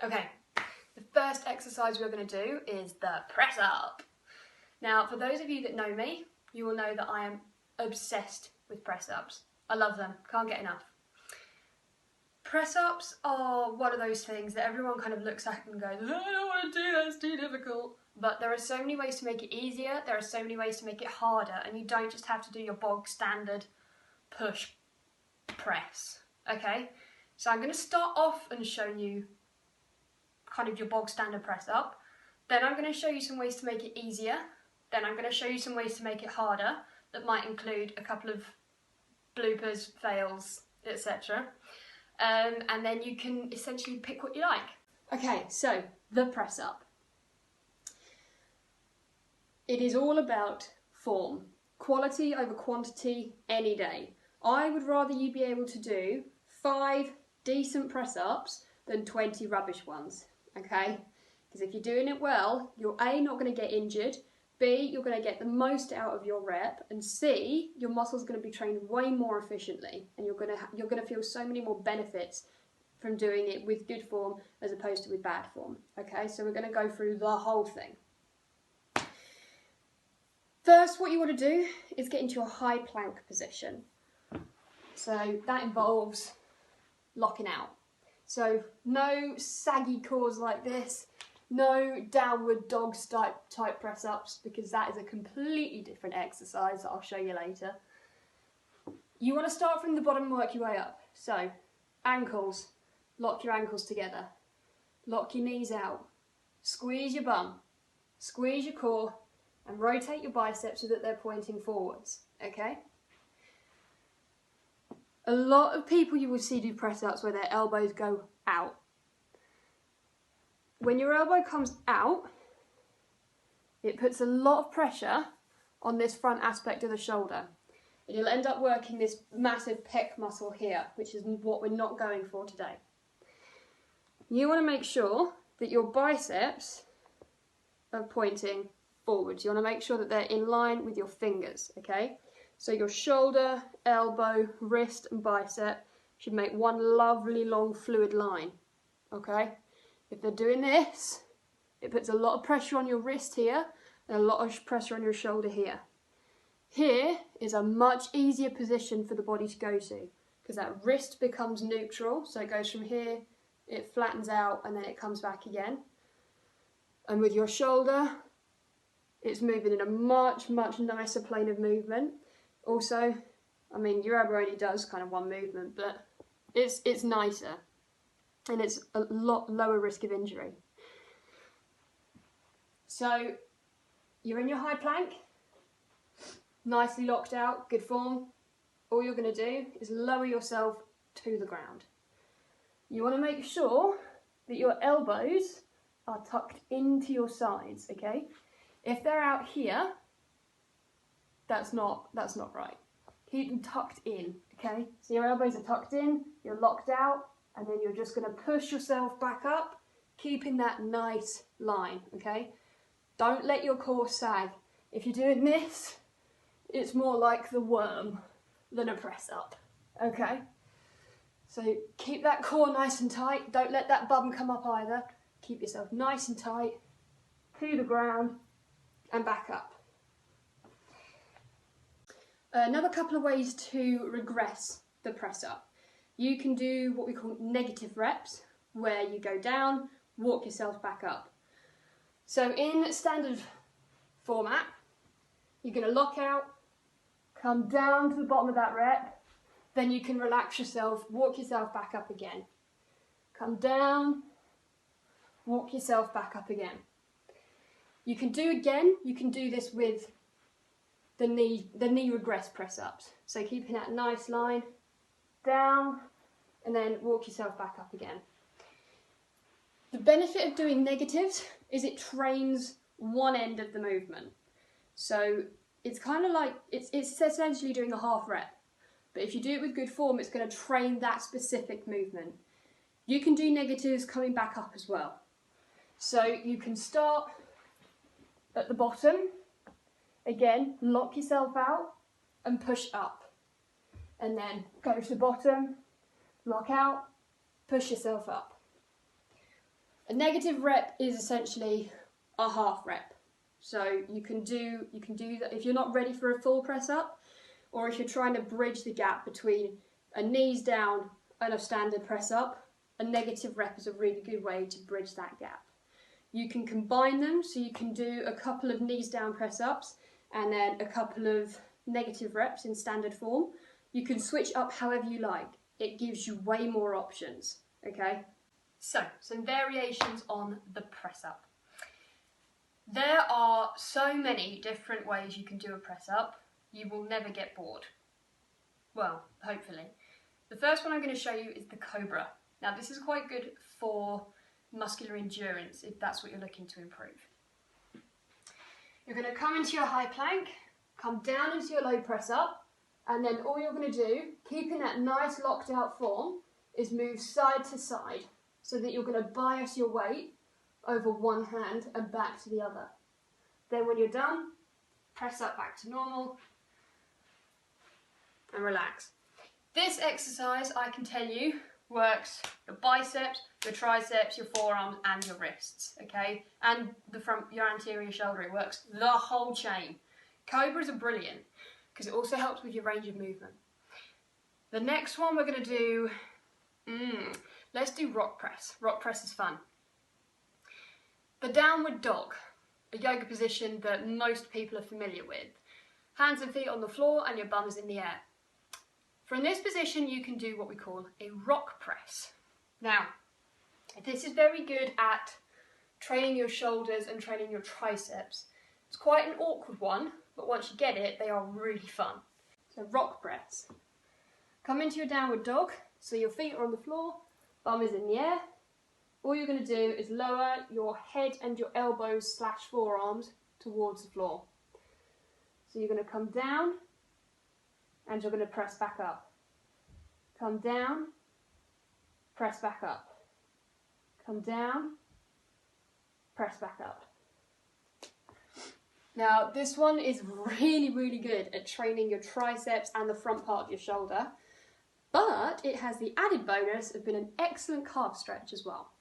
Okay, the first exercise we're going to do is the press up. Now, for those of you that know me, you will know that I am obsessed with press ups. I love them, can't get enough. Press ups are one of those things that everyone kind of looks at and goes, I don't want to do that, it's too difficult. But there are so many ways to make it easier, there are so many ways to make it harder, and you don't just have to do your bog standard push press, okay? So I'm going to start off and show you kind of your bog standard press up. Then I'm going to show you some ways to make it easier. Then I'm going to show you some ways to make it harder that might include a couple of bloopers, fails, etc. And then you can essentially pick what you like. Okay, so the press up. It is all about form. Quality over quantity any day. I would rather you be able to do 5 decent press ups than 20 rubbish ones, okay? Because if you're doing it well, you're A, not going to get injured, B, you're going to get the most out of your rep, and C, your muscles are going to be trained way more efficiently, and you're going to feel so many more benefits from doing it with good form as opposed to with bad form. Okay, so we're going to go through the whole thing. First, what you want to do is get into a high plank position. So that involves locking out. So no saggy cores like this. No downward dog type press ups, because that is a completely different exercise that I'll show you later. You want to start from the bottom and work your way up. So ankles, lock your ankles together, lock your knees out, squeeze your bum, squeeze your core, and rotate your biceps so that they're pointing forwards, okay? A lot of people you will see do press ups where their elbows go out. When your elbow comes out, it puts a lot of pressure on this front aspect of the shoulder. And you'll end up working this massive pec muscle here, which is what we're not going for today. You want to make sure that your biceps are pointing forwards. You want to make sure that they're in line with your fingers, okay? So your shoulder, elbow, wrist and bicep should make one lovely long fluid line, okay? If they're doing this, it puts a lot of pressure on your wrist here and a lot of pressure on your shoulder here. Here is a much easier position for the body to go to, because that wrist becomes neutral, so it goes from here, it flattens out and then it comes back again. And with your shoulder, it's moving in a much nicer plane of movement. Also, I mean, your elbow only does kind of one movement, but it's nicer. And it's a lot lower risk of injury. So you're in your high plank, nicely locked out, good form. All you're going to do is lower yourself to the ground. You want to make sure that your elbows are tucked into your sides, okay? If they're out here, that's not right. Keep them tucked in, okay? So your elbows are tucked in, you're locked out, and then you're just going to push yourself back up, keeping that nice line, okay? Don't let your core sag. If you're doing this, it's more like the worm than a press up, okay? So keep that core nice and tight. Don't let that bum come up either. Keep yourself nice and tight to the ground and back up. Another couple of ways to regress the press up. You can do what we call negative reps, where you go down, walk yourself back up. So in standard format, you're going to lock out, come down to the bottom of that rep, then you can relax yourself, walk yourself back up again. Come down, walk yourself back up again. You can do this with the knee regress press ups. So keeping that nice line, down, and then walk yourself back up again. The benefit of doing negatives is it trains one end of the movement. So it's kind of like, it's essentially doing a half rep. But if you do it with good form, it's going to train that specific movement. You can do negatives coming back up as well. So you can start at the bottom, again, lock yourself out and push up. And then go to the bottom, lock out, push yourself up. A negative rep is essentially a half rep. So you can do that if you're not ready for a full press up, or if you're trying to bridge the gap between a knees down and a standard press up. A negative rep is a really good way to bridge that gap. You can combine them, so you can do a couple of knees down press ups and then a couple of negative reps in standard form. You can switch up however you like. It gives you way more options, okay? So, some variations on the press up. There are so many different ways you can do a press up, you will never get bored. Well, hopefully. The first one I'm going to show you is the Cobra. Now this is quite good for muscular endurance if that's what you're looking to improve. You're going to come into your high plank, come down into your low press up, and then all you're going to do, keeping that nice locked out form, is move side to side so that you're going to bias your weight over one hand and back to the other. Then when you're done, press up back to normal and relax. This exercise, I can tell you, works your biceps, your triceps, your forearms and your wrists, okay? And your anterior shoulder, it works the whole chain. Cobras are brilliant because it also helps with your range of movement. The next one we're going to do, let's do rock press. Rock press is fun. The downward dog, a yoga position that most people are familiar with. Hands and feet on the floor and your bum is in the air. From this position you can do what we call a rock press. Now, this is very good at training your shoulders and training your triceps. It's quite an awkward one, but once you get it, they are really fun. So rock press. Come into your downward dog, so your feet are on the floor, bum is in the air. All you're going to do is lower your head and your elbows / forearms towards the floor. So you're going to come down and you're going to press back up. Come down, press back up. Come down, press back up. Now this one is really good at training your triceps and the front part of your shoulder, but it has the added bonus of being an excellent calf stretch as well.